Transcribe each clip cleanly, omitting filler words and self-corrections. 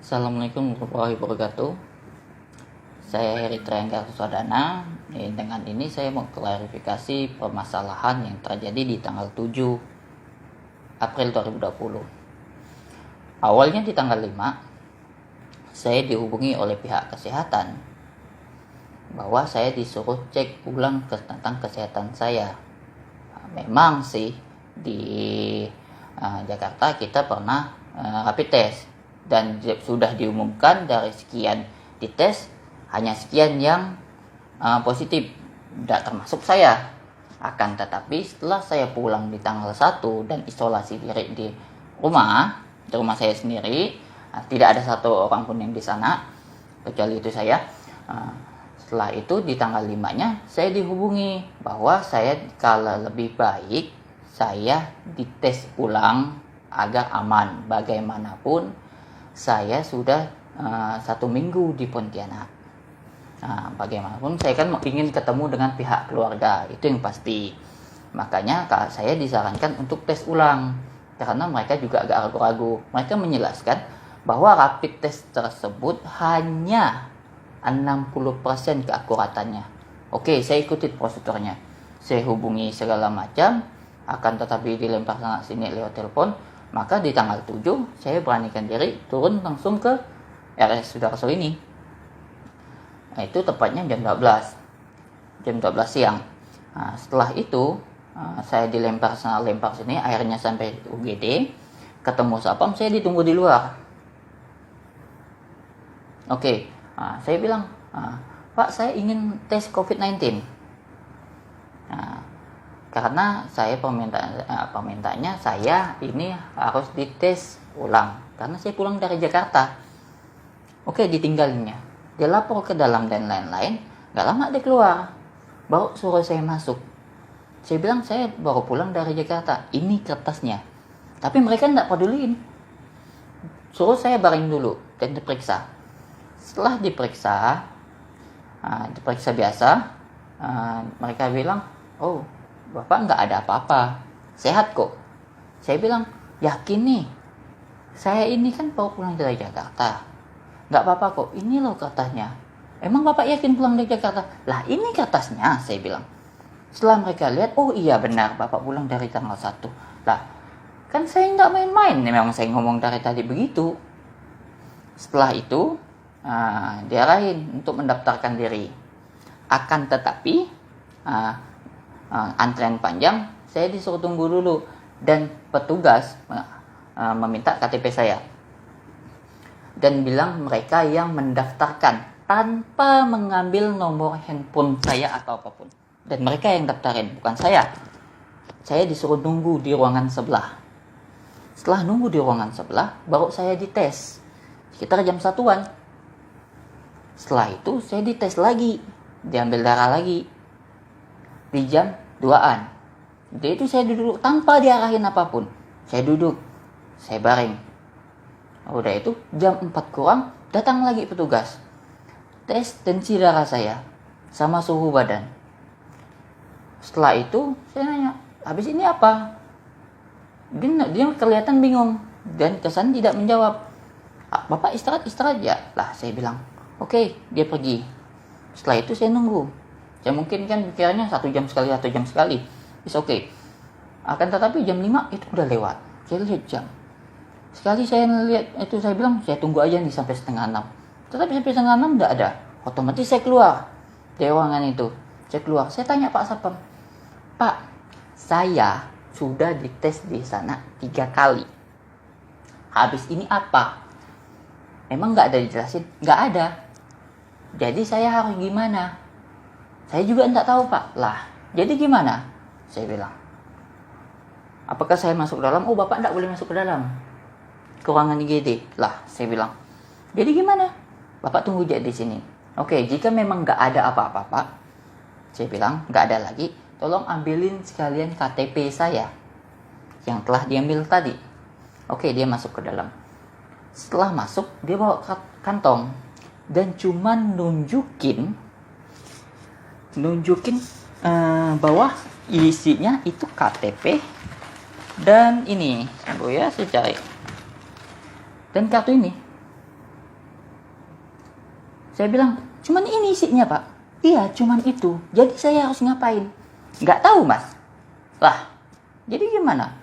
Assalamualaikum warahmatullahi wabarakatuh. Saya Heri Triangga Suswadana. Dengan ini saya mau klarifikasi permasalahan yang terjadi di tanggal 7 April 2020. Awalnya di tanggal 5, saya dihubungi oleh pihak kesehatan bahwa saya disuruh cek ulang tentang kesehatan saya. Memang sih di Jakarta kita pernah rapid test, dan sudah diumumkan dari sekian dites hanya sekian yang positif, tidak termasuk saya. Akan tetapi setelah saya pulang di tanggal 1 dan isolasi diri di rumah saya sendiri, tidak ada satu orang pun yang di sana kecuali itu saya. Setelah itu di tanggal 5-nya saya dihubungi bahwa saya kalau lebih baik saya dites ulang agar aman. Bagaimanapun saya sudah 1 minggu di Pontianak. Bagaimanapun saya kan ingin ketemu dengan pihak keluarga, itu yang pasti. Makanya saya disarankan untuk tes ulang, karena mereka juga agak ragu-ragu. Mereka menjelaskan bahwa rapid test tersebut hanya 60% keakuratannya. Oke, saya ikuti prosedurnya. Saya hubungi segala macam, akan tetapi dilempar sana sini lewat telepon. Maka di tanggal 7 saya beranikan diri turun langsung ke RS Sudarso ini. Itu tepatnya jam 12 siang. Setelah itu saya dilempar sana lempar sini, akhirnya sampai UGD, ketemu sapam, saya ditunggu di luar. Oke, saya bilang, Pak, saya ingin tes COVID-19. Karena saya permintaannya saya ini harus dites ulang karena saya pulang dari Jakarta. Oke, ditinggalinnya. Dia lapor ke dalam dan lain-lain. Gak lama dia keluar, baru suruh saya masuk. Saya bilang saya baru pulang dari Jakarta, ini kertasnya. Tapi mereka tidak peduliin. Suruh saya baring dulu dan diperiksa. Setelah diperiksa biasa, mereka bilang, oh, Bapak nggak ada apa-apa, sehat kok. Saya bilang, yakin nih, saya ini kan baru pulang dari Jakarta, nggak apa-apa kok, ini loh kertasnya. Emang Bapak yakin pulang dari Jakarta? Lah ini kertasnya, saya bilang. Setelah mereka lihat, oh iya benar, Bapak pulang dari tanggal 1. Lah, kan saya nggak main-main, memang saya ngomong dari tadi begitu. Setelah itu, diarahin untuk mendaftarkan diri. Akan tetapi, antrian panjang, saya disuruh tunggu dulu dan petugas meminta KTP saya dan bilang mereka yang mendaftarkan tanpa mengambil nomor handphone saya atau apapun, dan mereka yang daftarin, bukan saya. Saya disuruh nunggu di ruangan sebelah. Setelah nunggu di ruangan sebelah, baru saya dites sekitar jam 1-an. Setelah itu saya dites lagi, diambil darah lagi di jam 2-an. Jadi itu saya duduk tanpa diarahin apapun. Saya duduk, saya baring. Udah itu jam 4 kurang datang lagi petugas. Tes tensi darah saya sama suhu badan. Setelah itu saya nanya, habis ini apa? Dia kelihatan bingung dan kesan tidak menjawab. Bapak istirahat ya? Lah saya bilang, oke, dia pergi. Setelah itu saya nunggu. Ya mungkin kan pikirannya 1 jam sekali. It's okay. Akan tetapi jam 5 itu udah lewat. Saya lihat jam. Sekali saya lihat itu, saya bilang saya tunggu aja nih sampai 5:30. Tetapi sampai 5:30 enggak ada. Otomatis saya keluar dari ruangan itu. Saya keluar. Saya tanya Pak Sapam, Pak, saya sudah dites di sana 3 kali. Habis ini apa? Emang enggak ada dijelasin? Enggak ada. Jadi saya harus gimana? Saya juga enggak tahu Pak. Lah, jadi gimana? Saya bilang. Apakah saya masuk ke dalam? Oh, Bapak enggak boleh masuk ke dalam, ke ruangan IGD. Lah, saya bilang. Jadi gimana? Bapak tunggu aja di sini. Oke, jika memang enggak ada apa-apa Pak, saya bilang, enggak ada lagi, tolong ambilin sekalian KTP saya yang telah diambil tadi. Oke, dia masuk ke dalam. Setelah masuk, dia bawa kantong dan cuman nunjukin bahwa isinya itu KTP dan ini, tunggu ya saya cari, dan kartu ini. Saya bilang, cuman ini isinya Pak. Iya, cuman itu. Jadi saya harus ngapain? Nggak tahu Mas. Lah, jadi gimana?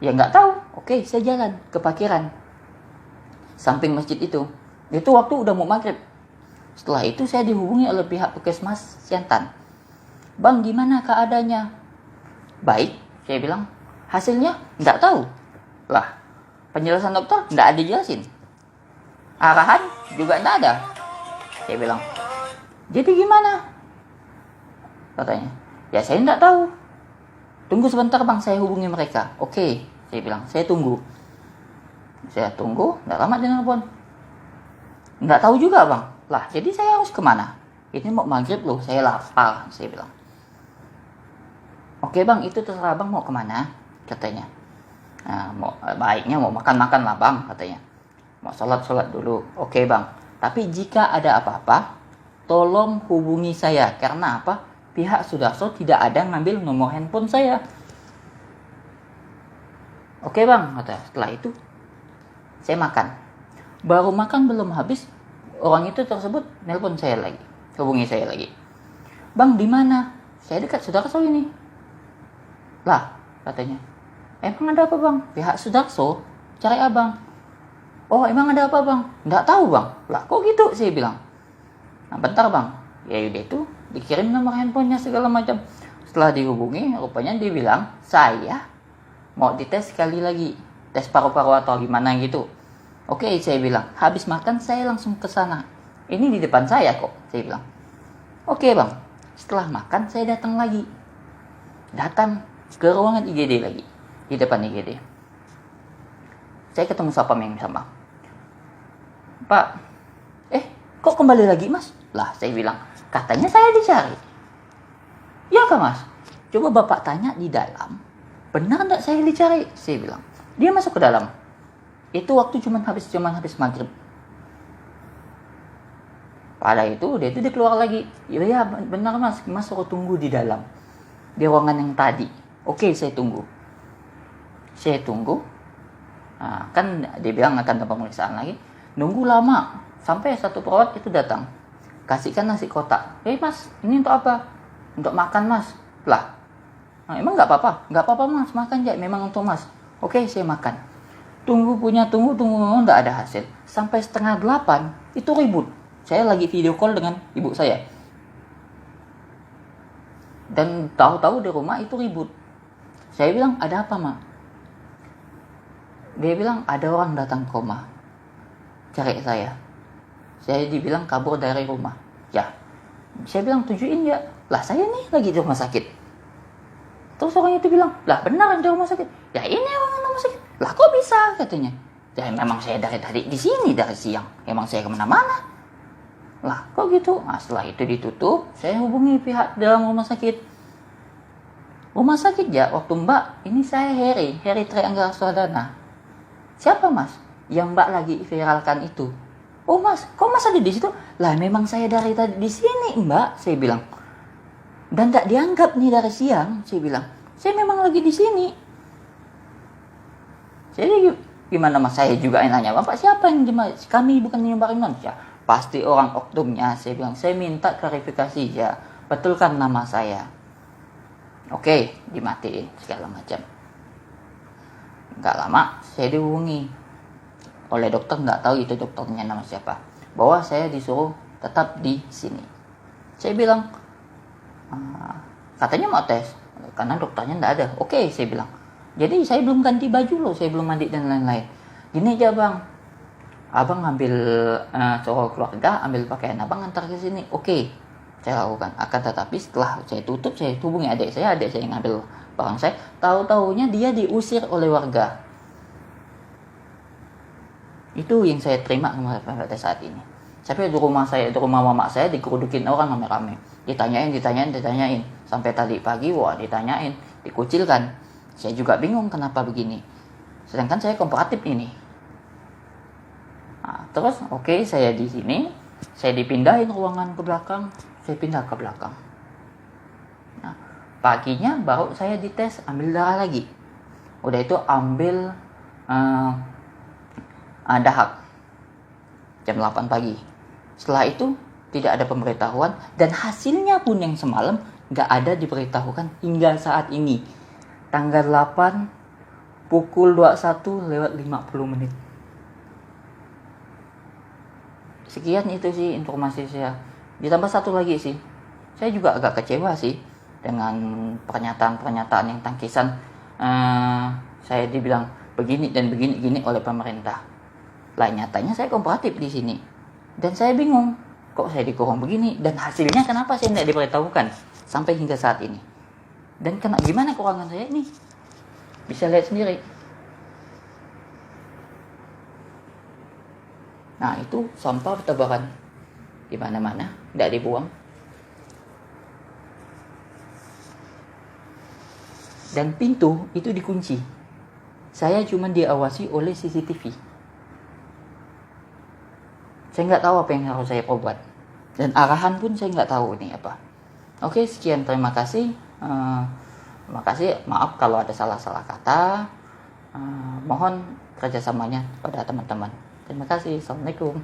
Ya nggak tahu. Oke, saya jalan ke parkiran samping masjid itu. Itu waktu udah mau maghrib. Setelah itu saya dihubungi oleh pihak puskesmas Siantan. Bang, gimana keadaannya? Baik, saya bilang. Hasilnya nggak tahu. Lah, penjelasan dokter nggak ada jelasin. Arahan juga nggak ada. Saya bilang, jadi gimana? Katanya, ya saya nggak tahu. Tunggu sebentar Bang, saya hubungi mereka. Oke, saya bilang, saya tunggu. Saya tunggu, nggak lama dia nelfon. Nggak tahu juga Bang. Lah, jadi saya harus kemana? Ini mau maghrib loh, saya lapar. Saya bilang, oke Bang, itu terserah Bang mau kemana? Katanya. Nah, baiknya mau makan-makan lah Bang, katanya. Mau sholat dulu. Oke Bang, tapi jika ada apa-apa, tolong hubungi saya. Karena apa? Pihak Sudarso tidak ada ngambil nomor handphone saya. Oke Bang, kata. Setelah itu, saya makan. Baru makan belum habis, orang itu tersebut nelpon saya lagi. Hubungi saya lagi. Bang, di mana? Saya dekat Sudarso ini. Lah, katanya. Emang ada apa Bang? Pihak Sudarso cari abang. Oh, emang ada apa Bang? Nggak tahu Bang. Lah, kok gitu? Saya bilang. Nah, bentar Bang. Ya udah itu, dikirim nomor handphonenya segala macam. Setelah dihubungi, rupanya dia bilang, saya mau dites sekali lagi. Tes paru-paru atau gimana gitu. Oke, saya bilang. Habis makan, saya langsung ke sana. Ini di depan saya kok, saya bilang. Oke Bang. Setelah makan, saya datang lagi. Datang ke ruangan IGD lagi. Di depan IGD. Saya ketemu satpam yang sama. Pak, kok kembali lagi Mas? Lah, saya bilang, katanya saya dicari. Ya kan Mas? Coba Bapak tanya di dalam, benar enggak saya dicari? Saya bilang. Dia masuk ke dalam. Itu waktu cuman habis maghrib. Pada itu dia keluar lagi. Ya benar Mas suruh tunggu di dalam. Di ruangan yang tadi. Oke, saya tunggu. Nah, kan dia bilang akan ada pemeriksaan lagi. Nunggu lama. Sampai satu perawat itu datang. Kasihkan nasi kotak. Mas, ini untuk apa? Untuk makan Mas. Lah, nah, emang nggak apa-apa? Nggak apa-apa Mas, makan aja. Memang untuk Mas. Oke, saya makan. Tunggu, nggak ada hasil. Sampai 7:30, itu ribut. Saya lagi video call dengan ibu saya. Dan tahu-tahu di rumah itu ribut. Saya bilang, ada apa Mak? Dia bilang, ada orang datang ke rumah. Cari saya. Saya dibilang kabur dari rumah. Ya, saya bilang, tujuin ya. Lah, saya nih lagi di rumah sakit. Terus orang itu bilang, lah benar di rumah sakit. Ya ini orang rumah sakit. Lah kok bisa katanya. Ya memang saya dari tadi di sini dari siang. Emang saya kemana-mana. Lah kok gitu. Nah, setelah itu ditutup, saya hubungi pihak dalam rumah sakit. Rumah sakit ya, waktu Mbak, ini saya Heri Trianggara Swadana. Siapa Mas? Yang Mbak lagi viralkan itu. Oh Mas, kok Mas ada di situ? Lah memang saya dari tadi di sini Mbak, saya bilang. Dan tak dianggap nih dari siang, saya bilang. Saya memang lagi di sini. Jadi gimana Mas? Saya juga nanya, Bapak siapa yang jemaah? Kami bukan nyebarin manusia. Pasti orang oknumnya. Saya bilang, saya minta klarifikasi ya. Betulkan nama saya. Oke, dimatiin segala macam. Nggak lama, saya dihubungi oleh dokter, nggak tahu itu dokternya nama siapa. Bahwa saya disuruh tetap di sini. Saya bilang, katanya mau tes, karena dokternya nggak ada. Oke, saya bilang. Jadi saya belum ganti baju loh, saya belum mandi dan lain-lain. Gini aja Bang, Abang ambil soal keluarga, ambil pakaian Abang antar ke sini. Oke, saya lakukan. Akan tetapi setelah saya tutup, saya hubungi adik saya yang ngambil barang saya. Tahu-tahunya dia diusir oleh warga. Itu yang saya terima pada saat ini. Sampai di rumah mama saya dikerudukin orang rame-rame. Ditanyain. Sampai tadi pagi, ditanyain, dikucilkan. Saya juga bingung kenapa begini. Sedangkan saya kooperatif ini. Nah, terus oke, saya di sini, saya dipindahin ruangan ke belakang, saya pindah ke belakang. Nah, paginya baru saya dites, ambil darah lagi. Udah itu ambil dahak jam 8 pagi. Setelah itu tidak ada pemberitahuan, dan hasilnya pun yang semalam nggak ada diberitahukan hingga saat ini. Tanggal 8 pukul 21:50. Sekian itu sih informasi saya. Ditambah satu lagi sih, saya juga agak kecewa sih dengan pernyataan-pernyataan yang tangkisan. Saya dibilang begini dan begini oleh pemerintah. Lah nyatanya saya kooperatif di sini. Dan saya bingung, kok saya dikurung begini, dan hasilnya kenapa saya tidak diberitahukan sampai hingga saat ini. Dan gimana keuangan saya ini? Bisa lihat sendiri. Nah, itu sampah bertebaran di mana-mana, tidak dibuang. Dan pintu itu dikunci. Saya cuma diawasi oleh CCTV. Saya nggak tahu apa yang harus saya perbuat. Dan arahan pun saya nggak tahu ini apa. Oke, sekian, terima kasih. Makasih, maaf kalau ada salah-salah kata. Mohon kerjasamanya pada teman-teman. Terima kasih. Assalamualaikum.